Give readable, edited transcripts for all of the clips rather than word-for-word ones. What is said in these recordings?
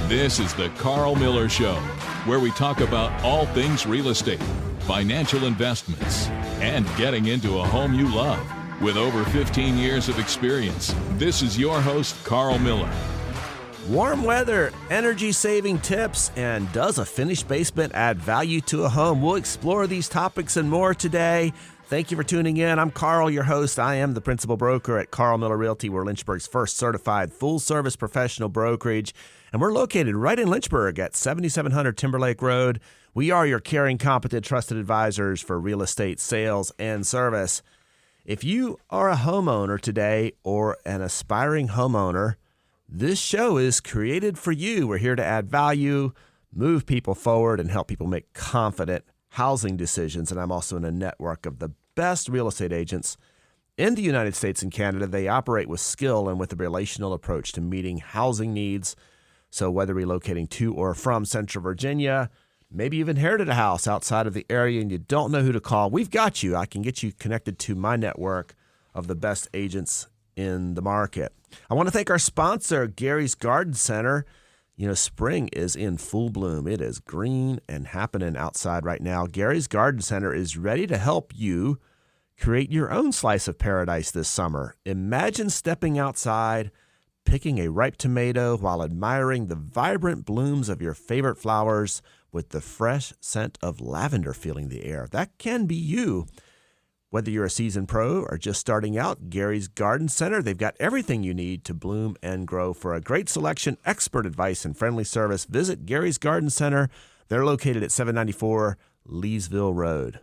This is the Karl Miller Show, where we talk about all things real estate, financial investments, and getting into a home you love. With over 15 years of experience, this is your host, Karl Miller. Warm weather, energy-saving tips, and does a finished basement add value to a home? We'll explore these topics and more today. Thank you for tuning in. I'm Karl, your host. I am the principal broker at Karl Miller Realty. We're Lynchburg's first certified full-service professional brokerage, and we're located right in Lynchburg at 7700 Timberlake Road. We are your caring, competent, trusted advisors for real estate sales and service. If you are a homeowner today or an aspiring homeowner, this show is created for you. We're here to add value, move people forward, and help people make confident housing decisions. And I'm also in a network of the best real estate agents in the United States and Canada. They operate with skill and with a relational approach to meeting housing needs. So whether relocating to or from Central Virginia, maybe you've inherited a house outside of the area and you don't know who to call, we've got you. I can get you connected to my network of the best agents in the market. I want to thank our sponsor, Gary's Garden Center. You know, spring is in full bloom. It is green and happening outside right now. Gary's Garden Center is ready to help you create your own slice of paradise this summer. Imagine stepping outside, picking a ripe tomato while admiring the vibrant blooms of your favorite flowers with the fresh scent of lavender filling the air. That can be you. Whether you're a seasoned pro or just starting out, Gary's Garden Center, they've got everything you need to bloom and grow. For a great selection, expert advice, and friendly service, visit Gary's Garden Center. They're located at 794 Leesville Road.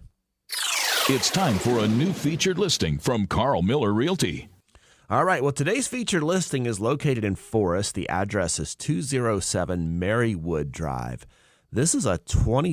It's time for a new featured listing from Karl Miller Realty. All right, well, today's featured listing is located in Forest. The address is 207 Marywood Drive. This is a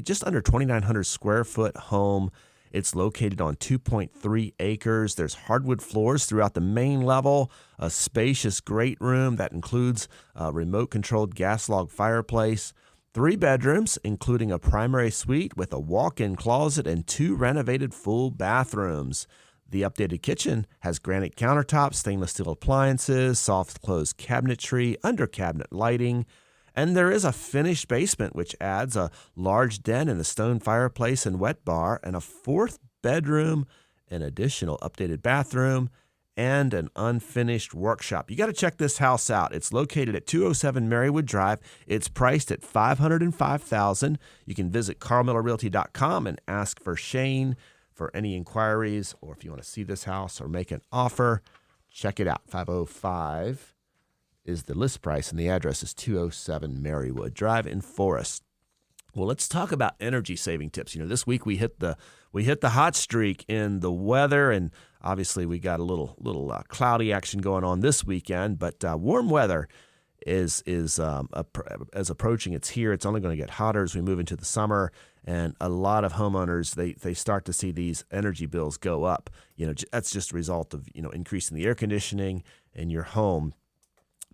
just under 2,900 square foot home. It's located on 2.3 acres. There's hardwood floors throughout the main level, a spacious great room that includes a remote-controlled gas log fireplace, 3 bedrooms, including a primary suite with a walk-in closet and 2 renovated full bathrooms. The updated kitchen has granite countertops, stainless steel appliances, soft-close cabinetry, under-cabinet lighting, and there is a finished basement, which adds a large den and a stone fireplace and wet bar, and a 4th bedroom, an additional updated bathroom, and an unfinished workshop. You got to check this house out. It's located at 207 Marywood Drive. It's priced at $505,000. You can visit karlmillerrealty.com and ask for Shane for any inquiries, or if you want to see this house or make an offer, check it out. 505 is the list price, and the address is 207 Marywood Drive in Forest. Well, let's talk about energy saving tips. You know, this week we hit the hot streak in the weather, and obviously we got a little cloudy action going on this weekend. But warm weather is as approaching. It's here. It's only going to get hotter as we move into the summer, and a lot of homeowners they start to see these energy bills go up. You know, that's just a result of increasing the air conditioning in your home.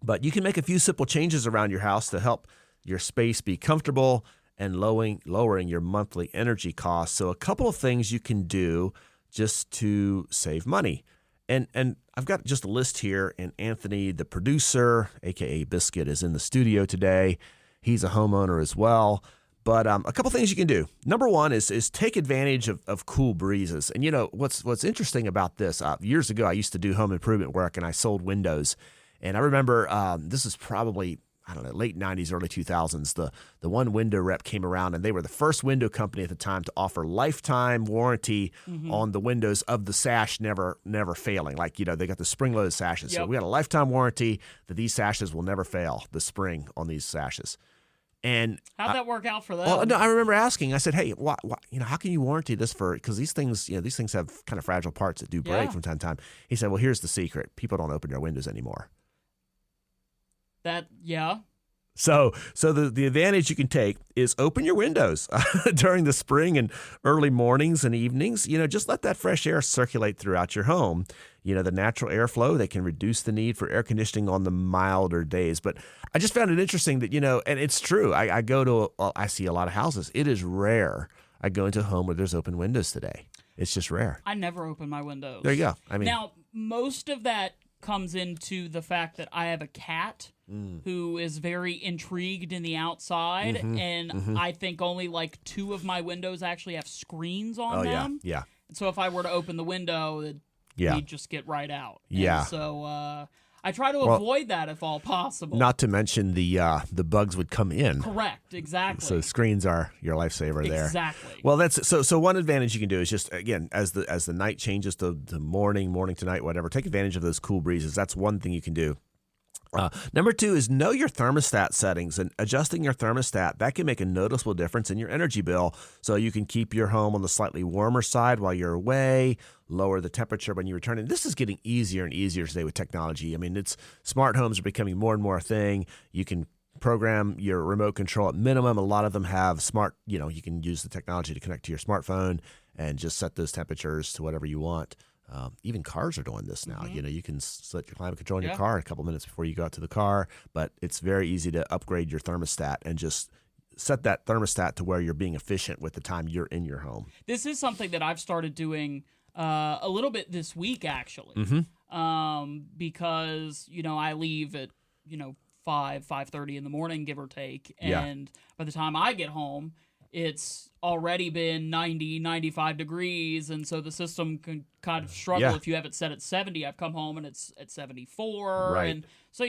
But you can make a few simple changes around your house to help your space be comfortable and lowering your monthly energy costs. So a couple of things you can do just to save money. And I've got just a list here, and Anthony, the producer, a.k.a. Biscuit, is in the studio today. He's a homeowner as well. But a couple things you can do. Number one is take advantage of cool breezes. And what's interesting about this, years ago I used to do home improvement work, and I sold windows. And I remember this is probably, late 90s, early 2000s. The one window rep came around, and they were the first window company at the time to offer lifetime warranty on the windows of the sash never failing. Like, they got the spring-loaded sashes. Yep. So we got a lifetime warranty that these sashes will never fail, the spring on these sashes. And how'd that work out for them? Well, no, I remember asking. I said, "Hey, why, how can you warranty this for?" Because these things, have kind of fragile parts that do break from time to time. He said, "Well, here's the secret: people don't open their windows anymore." So the advantage you can take is open your windows during the spring and early mornings and evenings. Just let that fresh air circulate throughout your home. The natural airflow, they can reduce the need for air conditioning on the milder days. But I just found it interesting that, and it's true. I see a lot of houses. It is rare I go into a home where there's open windows today. It's just rare. I never open my windows. There you go. Now, most of that comes into the fact that I have a cat who is very intrigued in the outside, and I think only like 2 of my windows actually have screens on them. Yeah. So if I were to open the window, he'd just get right out. Yeah. And so I try to avoid that if all possible. Not to mention the bugs would come in. Correct. Exactly. So screens are your lifesaver there. Exactly. Well, that's so one advantage you can do is just, again, as the night changes to morning to night, whatever, take advantage of those cool breezes. That's one thing you can do. Number 2 is know your thermostat settings, and adjusting your thermostat, that can make a noticeable difference in your energy bill. So you can keep your home on the slightly warmer side while you're away, lower the temperature when you return. And this is getting easier and easier today with technology. I mean, smart homes are becoming more and more a thing. You can program your remote control at minimum. A lot of them have smart, you can use the technology to connect to your smartphone and just set those temperatures to whatever you want. Even cars are doing this now. You can set your climate control in your car a couple minutes before you go out to the car, but it's very easy to upgrade your thermostat and just set that thermostat to where you're being efficient with the time you're in your home. This is something that I've started doing a little bit this week, actually, because, I leave at, 5:30 in the morning, give or take, and by the time I get home, it's already been 90, 95 degrees, and so the system can kind of struggle. Yeah. If you have it set at 70, I've come home and it's at 74. Right. And so,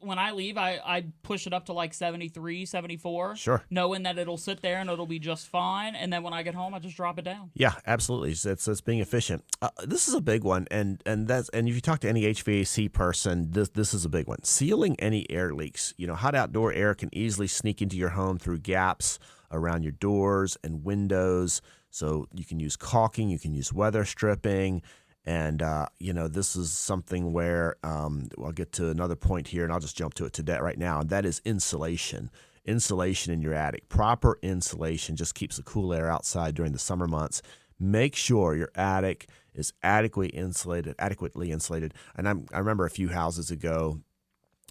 when I leave, I push it up to like 73, 74, Sure. knowing that it'll sit there and it'll be just fine. And then when I get home, I just drop it down. Yeah, absolutely. It's being efficient. This is a big one, and if you talk to any HVAC person, this is a big one. Sealing any air leaks. Hot outdoor air can easily sneak into your home through gaps around your doors and windows. So you can use caulking, you can use weather stripping, and this is something where I'll get to another point here, and I'll just jump to it today right now, and that is insulation. Insulation in your attic. Proper insulation just keeps the cool air outside during the summer months. Make sure your attic is adequately insulated. And I remember a few houses ago,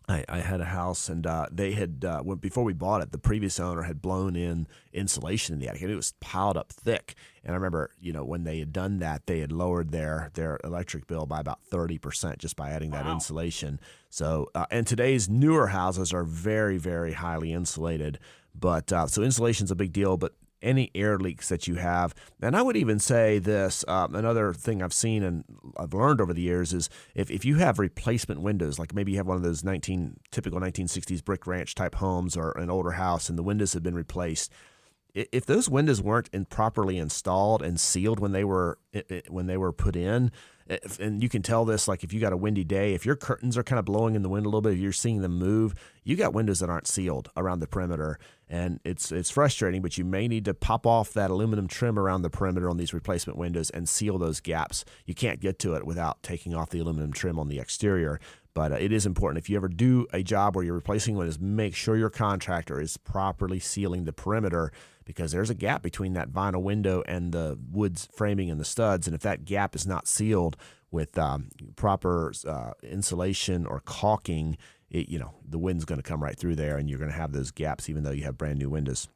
I had a house, and they had before we bought it, the previous owner had blown in insulation in the attic, and it was piled up thick. And I remember, when they had done that, they had lowered their electric bill by about 30% just by adding that insulation. So, and today's newer houses are very, very highly insulated. But so insulation's a big deal. But any air leaks that you have. And I would even say this, another thing I've seen and I've learned over the years is if you have replacement windows, like maybe you have one of those typical 1960s brick ranch type homes or an older house and the windows have been replaced, if those windows weren't properly installed and sealed when they were put in, and you can tell this, like if you got a windy day, if your curtains are kind of blowing in the wind a little bit, if you're seeing them move, you got windows that aren't sealed around the perimeter, and it's frustrating, but you may need to pop off that aluminum trim around the perimeter on these replacement windows and seal those gaps. You can't get to it without taking off the aluminum trim on the exterior. But it is important. If you ever do a job where you're replacing windows, make sure your contractor is properly sealing the perimeter, because there's a gap between that vinyl window and the wood framing and the studs. And if that gap is not sealed with proper insulation or caulking, the wind's going to come right through there, and you're going to have those gaps even though you have brand new windows.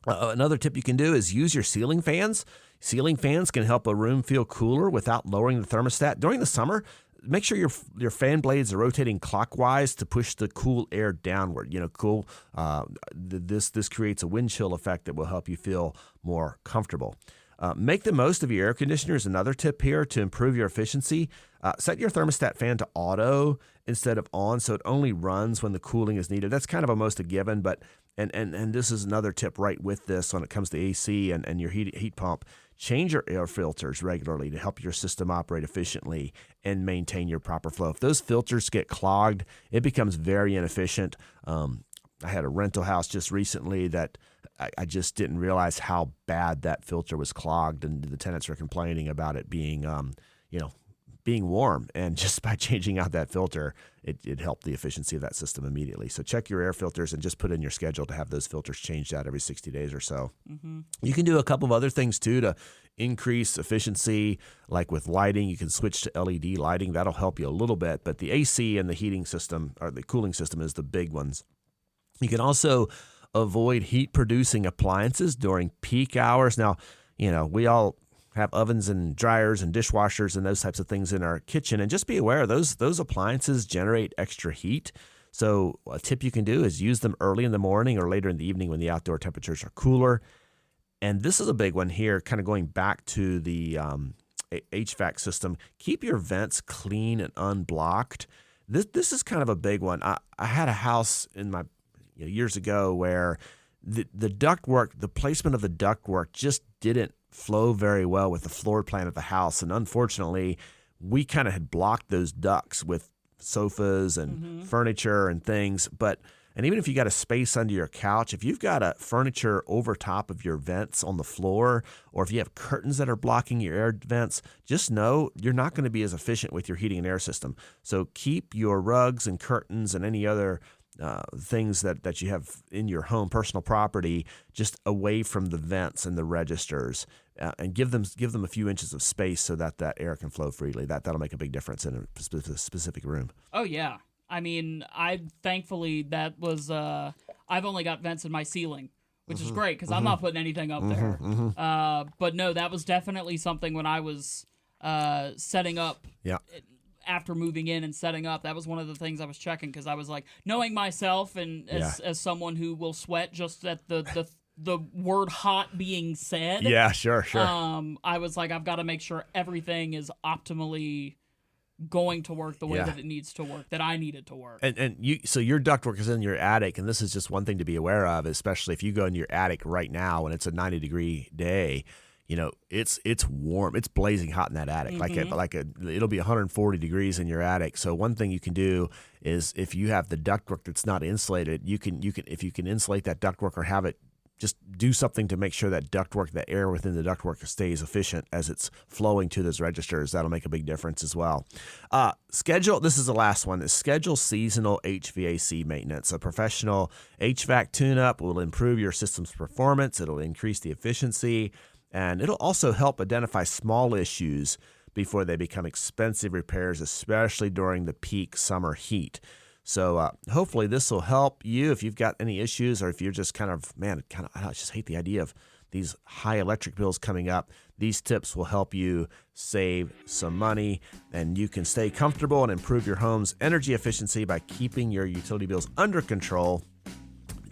Another tip you can do is use your ceiling fans. Ceiling fans can help a room feel cooler without lowering the thermostat. During the summer, make sure your fan blades are rotating clockwise to push the cool air downward. This creates a wind chill effect that will help you feel more comfortable. Make the most of your air conditioners. Another tip here to improve your efficiency. Set your thermostat fan to auto instead of on, so it only runs when the cooling is needed. That's kind of almost a given, but and this is another tip right with this when it comes to AC and your heat pump. Change your air filters regularly to help your system operate efficiently and maintain your proper flow. If those filters get clogged, it becomes very inefficient. I had a rental house just recently that I just didn't realize how bad that filter was clogged, and the tenants were complaining about it being warm. And just by changing out that filter, it helped the efficiency of that system immediately. So check your air filters and just put in your schedule to have those filters changed out every 60 days or so. Mm-hmm. You can do a couple of other things too to increase efficiency, like with lighting. You can switch to LED lighting. That'll help you a little bit. But the AC and the heating system or the cooling system is the big ones. You can also avoid heat-producing appliances during peak hours. Now, we all have ovens and dryers and dishwashers and those types of things in our kitchen, and just be aware those appliances generate extra heat. So a tip you can do is use them early in the morning or later in the evening when the outdoor temperatures are cooler. And this is a big one here, kind of going back to the HVAC system. Keep your vents clean and unblocked. This is kind of a big one. I had a house in my years ago where the ductwork, the placement of the ductwork just didn't flow very well with the floor plan of the house. And unfortunately, we kind of had blocked those ducts with sofas and furniture and things. And even if you got a space under your couch, if you've got a furniture over top of your vents on the floor, or if you have curtains that are blocking your air vents, just know you're not going to be as efficient with your heating and air system. So keep your rugs and curtains and any other things that you have in your home, personal property, just away from the vents and the registers, and give them a few inches of space so that air can flow freely. That'll make a big difference in a specific room. Oh yeah. I mean, thankfully that was I've only got vents in my ceiling, which is great because I'm not putting anything up there. But no, that was definitely something when I was setting up. Yeah. After moving in and setting up, that was one of the things I was checking because I was like, knowing myself and as someone who will sweat just at the word hot being said. Yeah, sure. I was like, I've got to make sure everything is optimally going to work the way that it needs to work, that I need it to work. So your ductwork is in your attic, and this is just one thing to be aware of, especially if you go into your attic right now and it's a 90-degree day. It's warm. It's blazing hot in that attic. It'll be 140 degrees in your attic. So one thing you can do is if you have the ductwork that's not insulated, if you can insulate that ductwork or have it, just do something to make sure that ductwork, the air within the ductwork stays efficient as it's flowing to those registers. That'll make a big difference as well. This is the last one, is schedule seasonal HVAC maintenance. A professional HVAC tune-up will improve your system's performance. It'll increase the efficiency, and it'll also help identify small issues before they become expensive repairs, especially during the peak summer heat. So hopefully this will help you if you've got any issues, or if you're just I just hate the idea of these high electric bills coming up. These tips will help you save some money, and you can stay comfortable and improve your home's energy efficiency by keeping your utility bills under control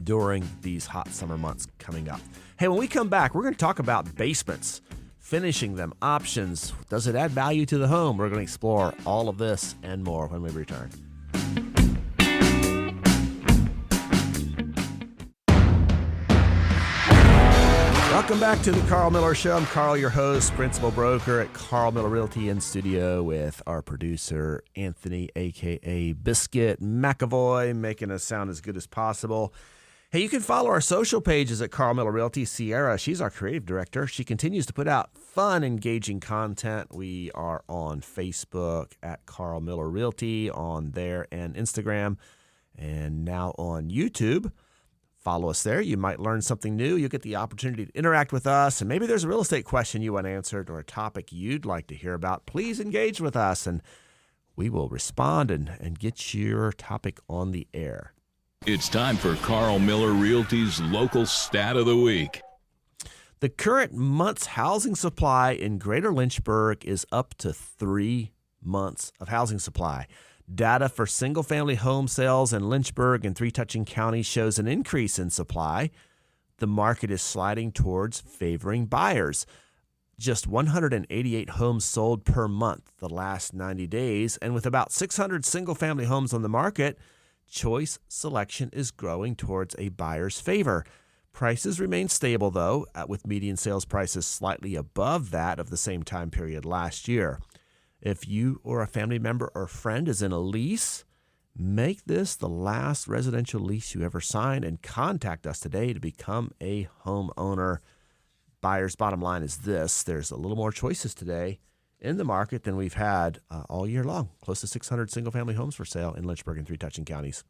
during these hot summer months coming up. Hey, when we come back, we're going to talk about basements, finishing them, options. Does it add value to the home? We're going to explore all of this and more when we return. Welcome back to the Karl Miller Show. I'm Karl, your host, principal broker at Karl Miller Realty, in studio with our producer, Anthony, a.k.a. Biscuit McAvoy, making us sound as good as possible. Hey, you can follow our social pages at Karl Miller Realty. Sierra, she's our creative director. She continues to put out fun, engaging content. We are on Facebook at Karl Miller Realty, on there, and Instagram, and now on YouTube. Follow us there. You might learn something new. You'll get the opportunity to interact with us, and maybe there's a real estate question you want answered or a topic you'd like to hear about. Please engage with us, and we will respond and get your topic on the air. It's time for Karl Miller Realty's Local Stat of the Week. The current month's housing supply in Greater Lynchburg is up to 3 months of housing supply. Data for single-family home sales in Lynchburg and three touching counties shows an increase in supply. The market is sliding towards favoring buyers. Just 188 homes sold per month the last 90 days, and with about 600 single-family homes on the market, choice selection is growing towards a buyer's favor. Prices remain stable, though, with median sales prices slightly above that of the same time period last year. If you or a family member or friend is in a lease, make this the last residential lease you ever signed and contact us today to become a homeowner. Buyer's bottom line is this: there's a little more choices today in the market than we've had all year long. Close to 600 single-family homes for sale in Lynchburg and three touching counties.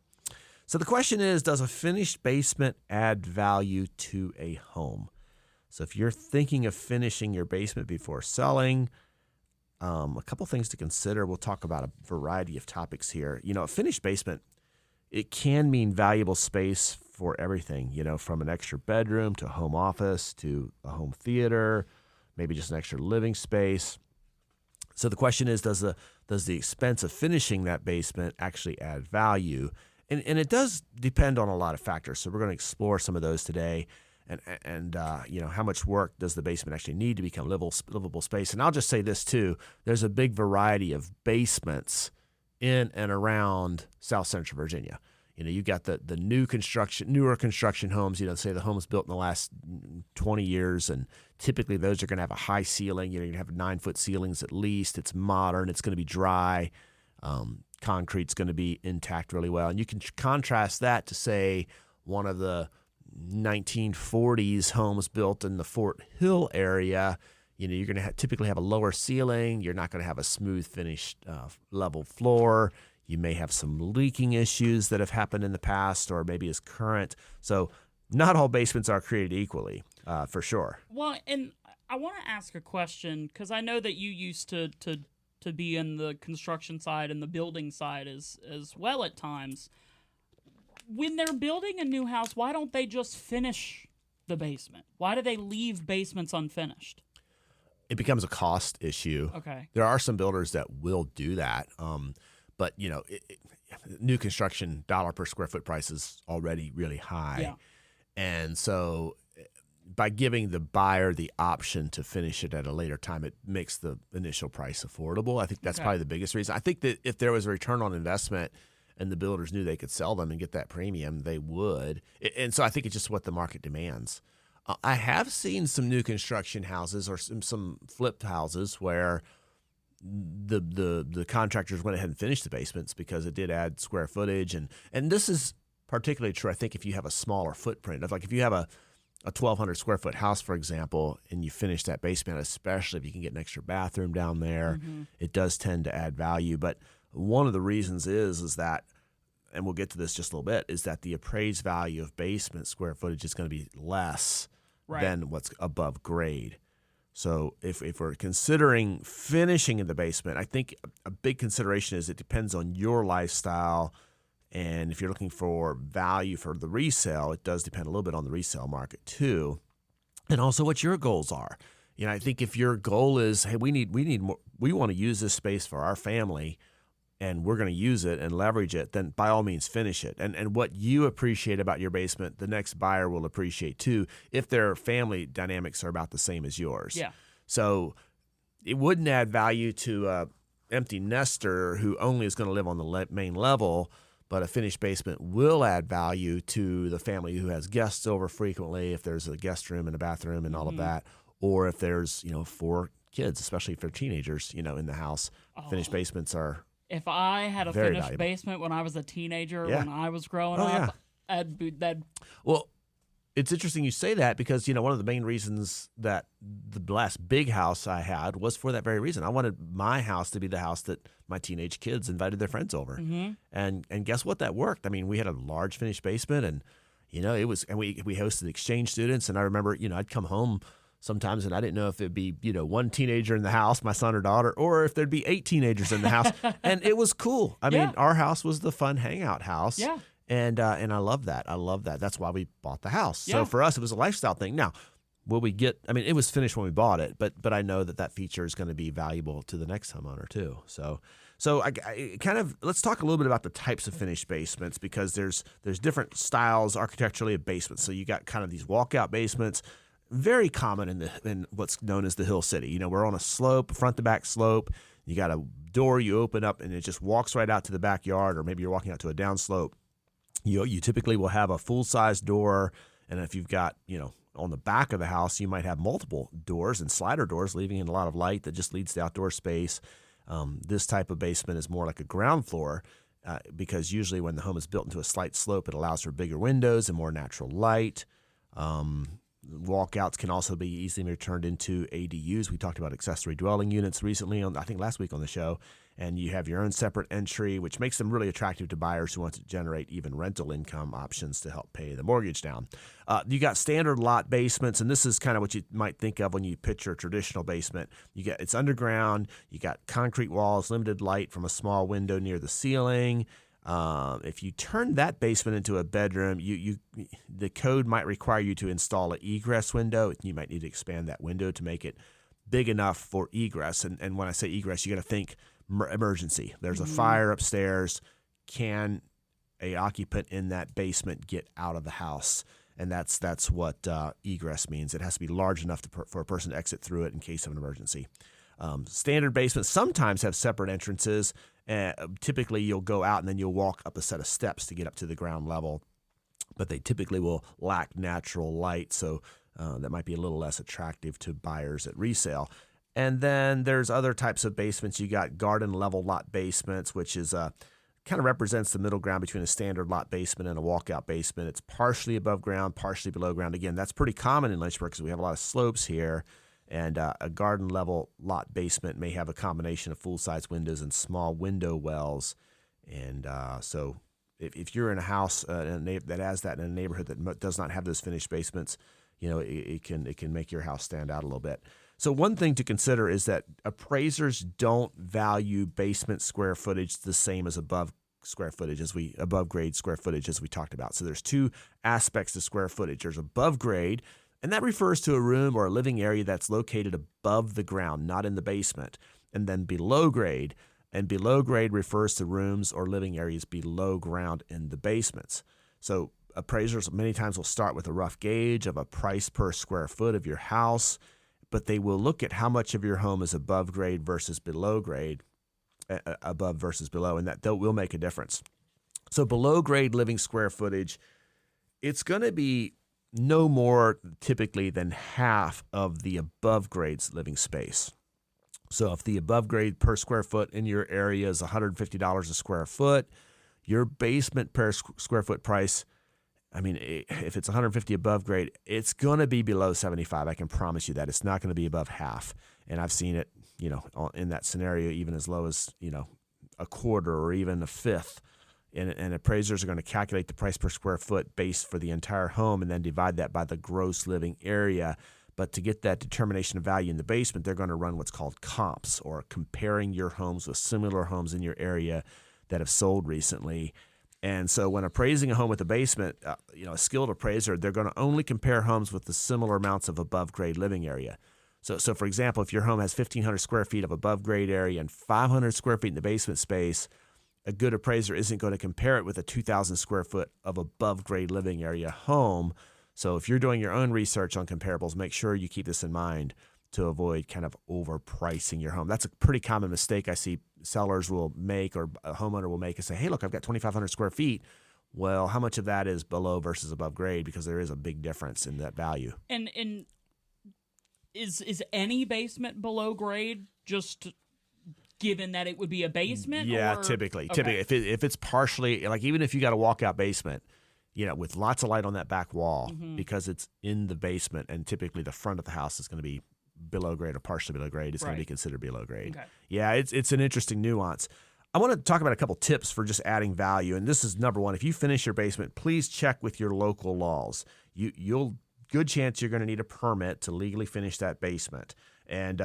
So the question is, does a finished basement add value to a home? So if you're thinking of finishing your basement before selling, a couple things to consider. We'll talk about a variety of topics here. A finished basement, it can mean valuable space for everything, from an extra bedroom to a home office to a home theater, maybe just an extra living space. So the question is, does the expense of finishing that basement actually add value? And it does depend on a lot of factors. So we're going to explore some of those today. And how much work does the basement actually need to become livable space? And I'll just say this too: there's a big variety of basements in and around South Central Virginia. You've got the newer construction homes. Say the homes built in the last 20 years, and typically those are going to have a high ceiling. You're going to have 9-foot ceilings at least. It's modern. It's going to be dry. Concrete's going to be intact really well, and you can contrast that to say one of the 1940s homes built in the Fort Hill area. You're going to typically have a lower ceiling. You're not going to have a smooth finished level floor. You may have some leaking issues that have happened in the past or maybe is current. So not all basements are created equally, for sure. Well, and I want to ask a question because I know that you used to be in the construction side and the building side as well at times. When they're building a new house, why don't they just finish the basement? Why do they leave basements unfinished? It becomes a cost issue. Okay. There are some builders that will do that. But, new construction dollar per square foot price is already really high. Yeah. And so by giving the buyer the option to finish it at a later time, it makes the initial price affordable. I think that's probably the biggest reason. I think that if there was a return on investment and the builders knew they could sell them and get that premium, they would. And so I think it's just what the market demands. I have seen some new construction houses or some flipped houses where the contractors went ahead and finished the basements because it did add square footage. And this is particularly true, I think, if you have a smaller footprint. If you have a 1,200 square foot house, for example, and you finish that basement, especially if you can get an extra bathroom down there, it does tend to add value. But one of the reasons is that, and we'll get to this just a little bit, is that the appraised value of basement square footage is going to be less than what's above grade. So if we're considering finishing in the basement, I think a big consideration is it depends on your lifestyle. And if you're looking for value for the resale, it does depend a little bit on the resale market too. And also what your goals are. I think if your goal is, hey, we need more, we want to use this space for our family and we're going to use it and leverage it, then by all means finish it. And what you appreciate about your basement, the next buyer will appreciate too, if their family dynamics are about the same as yours. Yeah. So it wouldn't add value to an empty nester who only is going to live on the main level, but a finished basement will add value to the family who has guests over frequently, if there's a guest room and a bathroom and all of that, or if there's, 4 kids, especially if they're teenagers, in the house. Finished basements are If I had a very finished valuable. Basement when I was a teenager, when I was growing up, that'd Well, it's interesting you say that because, one of the main reasons that the last big house I had was for that very reason. I wanted my house to be the house that my teenage kids invited their friends over. And guess what? That worked. I mean, we had a large finished basement and, it was, and we hosted exchange students. And I remember, I'd come home sometimes and I didn't know if it'd be, one teenager in the house, my son or daughter, or if there'd be 8 teenagers in the house. And it was cool. I mean, our house was the fun hangout house. Yeah. And I love that. I love that. That's why we bought the house. Yeah. So for us, it was a lifestyle thing. Now, will we get? I mean, it was finished when we bought it, but I know that feature is going to be valuable to the next homeowner too. So I kind of let's talk a little bit about the types of finished basements because there's different styles architecturally of basements. So you got kind of these walkout basements, very common in what's known as the Hill City. We're on a slope, front to back slope. You got a door you open up and it just walks right out to the backyard, or maybe you're walking out to a downslope. You typically will have a full-size door, and if you've got, on the back of the house, you might have multiple doors and slider doors leaving in a lot of light that just leads to outdoor space. This type of basement is more like a ground floor because usually when the home is built into a slight slope, it allows for bigger windows and more natural light. Walkouts can also be easily turned into ADUs. We talked about accessory dwelling units recently, I think last week on the show. And you have your own separate entry, which makes them really attractive to buyers who want to generate even rental income options to help pay the mortgage down. You got standard lot basements, and this is kind of what you might think of when you picture a traditional basement. It's underground. You got concrete walls, limited light from a small window near the ceiling. If you turn that basement into a bedroom, the code might require you to install an egress window. You might need to expand that window to make it big enough for egress. And when I say egress, you got to think emergency. There's a fire upstairs. Can a occupant in that basement get out of the house. And that's what egress means. It has to be large enough for a person to exit through it in case of an emergency. Standard basements sometimes have separate entrances. Typically, you'll go out and then you'll walk up a set of steps to get up to the ground level. But they typically will lack natural light, so that might be a little less attractive to buyers at resale. And then there's other types of basements. You got garden level lot basements, which is kind of represents the middle ground between a standard lot basement and a walkout basement. It's partially above ground, partially below ground. Again, that's pretty common in Lynchburg because we have a lot of slopes here. And a garden level lot basement may have a combination of full-size windows and small window wells. And so if you're in a house that has that in a neighborhood that does not have those finished basements, it can make your house stand out a little bit. So one thing to consider is that appraisers don't value basement square footage the same as above grade square footage as we talked about. So there's two aspects to square footage. There's above grade, and that refers to a room or a living area that's located above the ground, not in the basement. And then below grade, and below grade refers to rooms or living areas below ground in the basements. So appraisers many times will start with a rough gauge of a price per square foot of your house, but they will look at how much of your home is above grade versus below grade, above versus below, and that will make a difference. So below grade living square footage, it's going to be no more typically than half of the above grade's living space. So if the above grade per square foot in your area is $150 a square foot, your basement per square foot price, if it's 150 above grade, it's going to be below 75. I can promise you that. It's not going to be above half. And I've seen it, in that scenario, even as low as, a quarter or even a fifth. And appraisers are going to calculate the price per square foot based for the entire home and then divide that by the gross living area. But to get that determination of value in the basement, they're going to run what's called comps, or comparing your homes with similar homes in your area that have sold recently. And so when appraising a home with a basement, a skilled appraiser, they're going to only compare homes with the similar amounts of above grade living area. So for example, if your home has 1,500 square feet of above grade area and 500 square feet in the basement space, a good appraiser isn't going to compare it with a 2,000 square foot of above grade living area home. So if you're doing your own research on comparables, make sure you keep this in mind to avoid kind of overpricing your home. That's a pretty common mistake I see sellers will make, or a homeowner will make, and say, hey, look, I've got 2,500 square feet. Well, how much of that is below versus above grade? Because there is a big difference in that value. And is any basement below grade, just given that it would be a basement? Yeah, or? typically. Okay. Typically, if it's partially, like even if you got a walkout basement, with lots of light on that back wall, because it's in the basement, and typically the front of the house is going to be below grade or partially below grade, it's going to be considered below grade. Okay. Yeah, it's an interesting nuance. I want to talk about a couple tips for just adding value, and this is number one. If you finish your basement, please check with your local laws. Good chance you're going to need a permit to legally finish that basement, and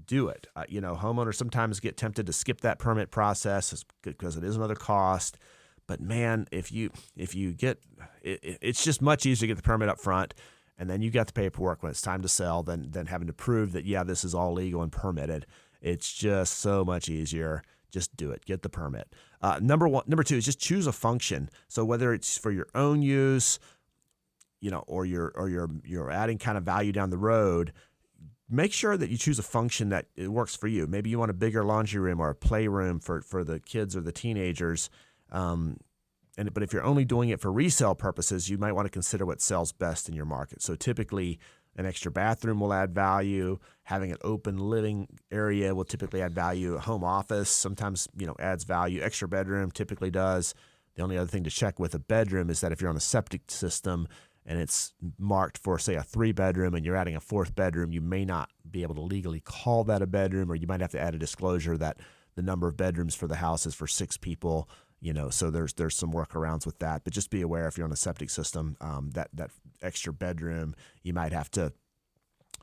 do it. Homeowners sometimes get tempted to skip that permit process because it is another cost. But man, if you get it's just much easier to get the permit up front, and then you got the paperwork when it's time to sell than having to prove that, yeah, this is all legal and permitted. It's just so much easier. Just do it. Get the permit. Number two is just choose a function. So whether it's for your own use, or you're adding kind of value down the road, make sure that you choose a function that it works for you. Maybe you want a bigger laundry room or a playroom for the kids or the teenagers. But if you're only doing it for resale purposes, you might want to consider what sells best in your market. So typically, an extra bathroom will add value. Having an open living area will typically add value. A home office sometimes, adds value. Extra bedroom typically does. The only other thing to check with a bedroom is that if you're on a septic system and it's marked for, say, a 3-bedroom and you're adding a 4th bedroom, you may not be able to legally call that a bedroom, or you might have to add a disclosure that the number of bedrooms for the house is for 6 people. So there's some workarounds with that. But just be aware, if you're on a septic system, that extra bedroom, you might have to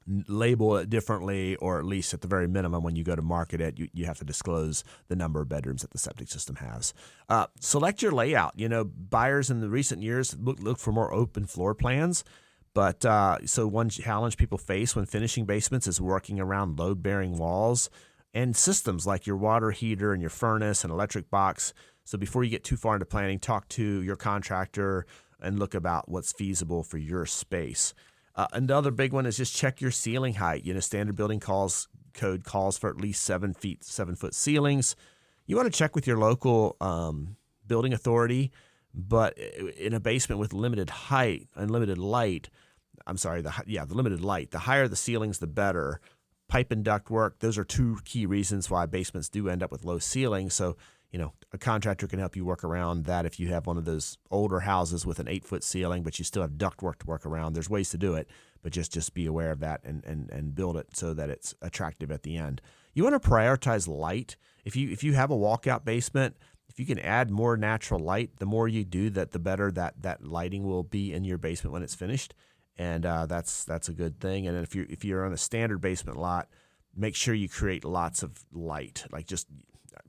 label it differently, or at least at the very minimum, when you go to market it, you have to disclose the number of bedrooms that the septic system has. Select your layout. Buyers in the recent years look for more open floor plans. But so one challenge people face when finishing basements is working around load-bearing walls and systems like your water heater and your furnace and electric box. So before you get too far into planning, talk to your contractor and look about what's feasible for your space. Another big one is just check your ceiling height. Standard building code calls for at least 7-foot ceilings. You want to check with your local building authority, but in a basement with limited height and limited light, the limited light, the higher the ceilings, the better. Pipe and duct work, those are two key reasons why basements do end up with low ceilings. So, a contractor can help you work around that if you have one of those older houses with an 8-foot ceiling, but you still have duct work to work around. There's ways to do it, but just be aware of that and build it so that it's attractive at the end. You want to prioritize light. If you have a walkout basement, if you can add more natural light, the more you do that, the better that lighting will be in your basement when it's finished. And that's a good thing. And if you're on a standard basement lot, make sure you create lots of light.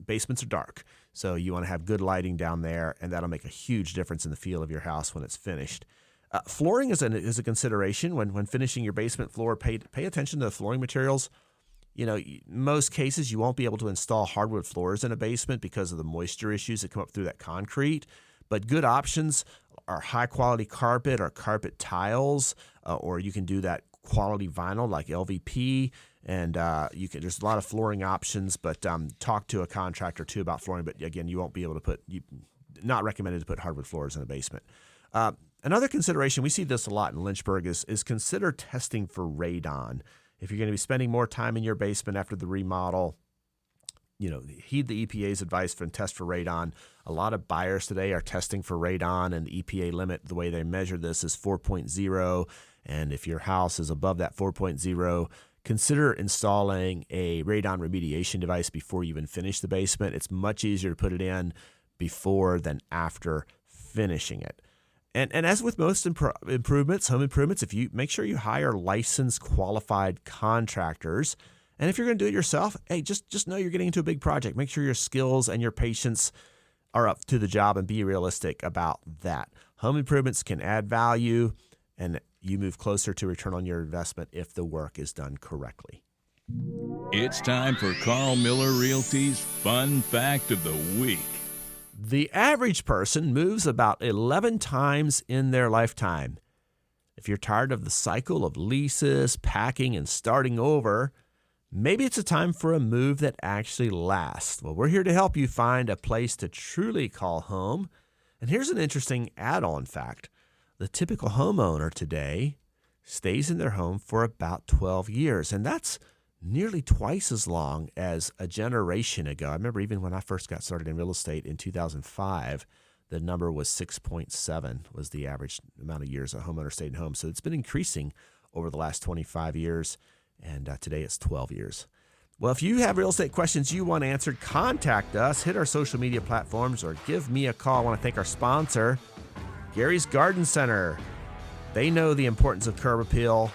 Basements are dark, so you want to have good lighting down there, and that'll make a huge difference in the feel of your house when it's finished. Flooring is a consideration when finishing your basement floor. Pay attention to the flooring materials. Most cases you won't be able to install hardwood floors in a basement because of the moisture issues that come up through that concrete. But good options are high quality carpet or carpet tiles, or you can do that quality vinyl like LVP. And there's a lot of flooring options, but talk to a contractor too about flooring. But again, you won't be able to not recommended to put hardwood floors in a basement. Another consideration, we see this a lot in Lynchburg, is consider testing for radon. If you're going to be spending more time in your basement after the remodel, heed the EPA's advice and test for radon. A lot of buyers today are testing for radon, and the EPA limit, the way they measure this, is 4.0. And if your house is above that 4.0, consider installing a radon remediation device before you even finish the basement. It's much easier to put it in before than after finishing it. And as with most improvements, home improvements, if you make sure you hire licensed, qualified contractors. And if you're going to do it yourself, hey, just know you're getting into a big project. Make sure your skills and your patience are up to the job, and be realistic about that. Home improvements can add value, and you move closer to return on your investment if the work is done correctly. It's time for Karl Miller Realty's Fun Fact of the Week. The average person moves about 11 times in their lifetime. If you're tired of the cycle of leases, packing, and starting over, maybe it's a time for a move that actually lasts. Well, we're here to help you find a place to truly call home. And here's an interesting add-on fact. The typical homeowner today stays in their home for about 12 years, and that's nearly twice as long as a generation ago. I remember even when I first got started in real estate in 2005, the number was 6.7 was the average amount of years a homeowner stayed in home. So it's been increasing over the last 25 years, and today it's 12 years. Well, if you have real estate questions you want answered, contact us, hit our social media platforms, or give me a call. I want to thank our sponsor, Gary's Garden Center. They know the importance of curb appeal,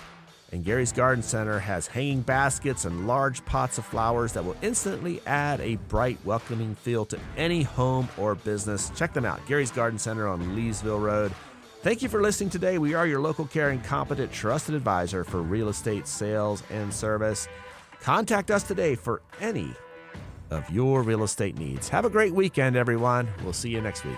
and Gary's Garden Center has hanging baskets and large pots of flowers that will instantly add a bright, welcoming feel to any home or business. Check them out, Gary's Garden Center on Leesville Road. Thank you for listening today. We are your local, caring, competent, trusted advisor for real estate sales and service. Contact us today for any of your real estate needs. Have a great weekend, everyone. We'll see you next week.